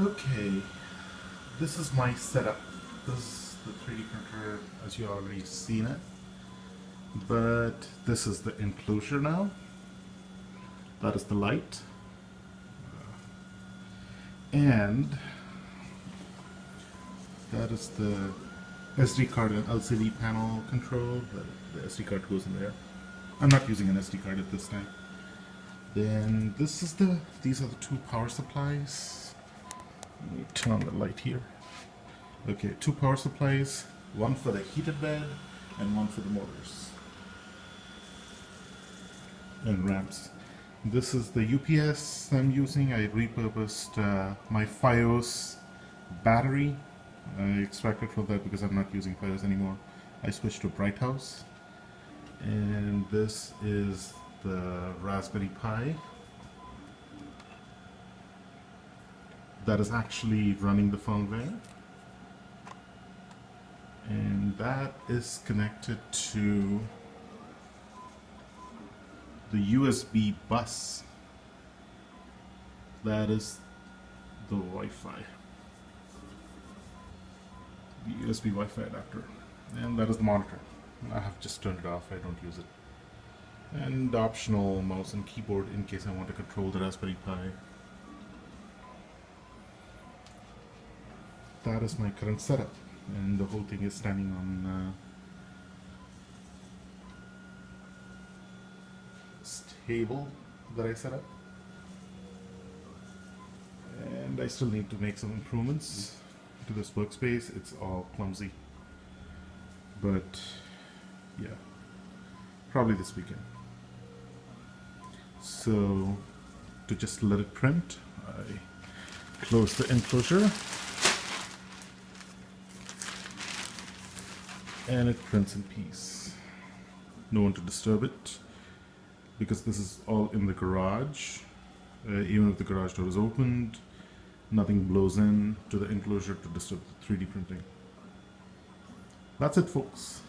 Okay, this is my setup. This is the 3D printer as you already seen it. But this is the enclosure now. That is the light. And that is the SD card and LCD panel control. The SD card goes in there. I'm not using an SD card at this time. Then these are the two power supplies. Let me turn on the light here. Okay, two power supplies, one for the heated bed and one for the motors and ramps. This is the UPS I'm using. I repurposed my FiOS battery. I extracted from that because I'm not using FiOS anymore. I switched to Bright House. And this is the Raspberry Pi that is actually running the firmware. And that is connected to the USB bus. That is the Wi-Fi. The USB Wi-Fi adapter. And that is the monitor. I have just turned it off, I don't use it. And optional mouse and keyboard in case I want to control the Raspberry Pi. That is my current setup. And the whole thing is standing on this table that I set up. And I still need to make some improvements to this workspace. It's all clumsy. But yeah, probably this weekend. So to just let it print, I close the enclosure. And it prints in peace. No one to disturb it, because this is all in the garage. Even if the garage door is opened, nothing blows in to the enclosure to disturb the 3D printing. That's it, folks.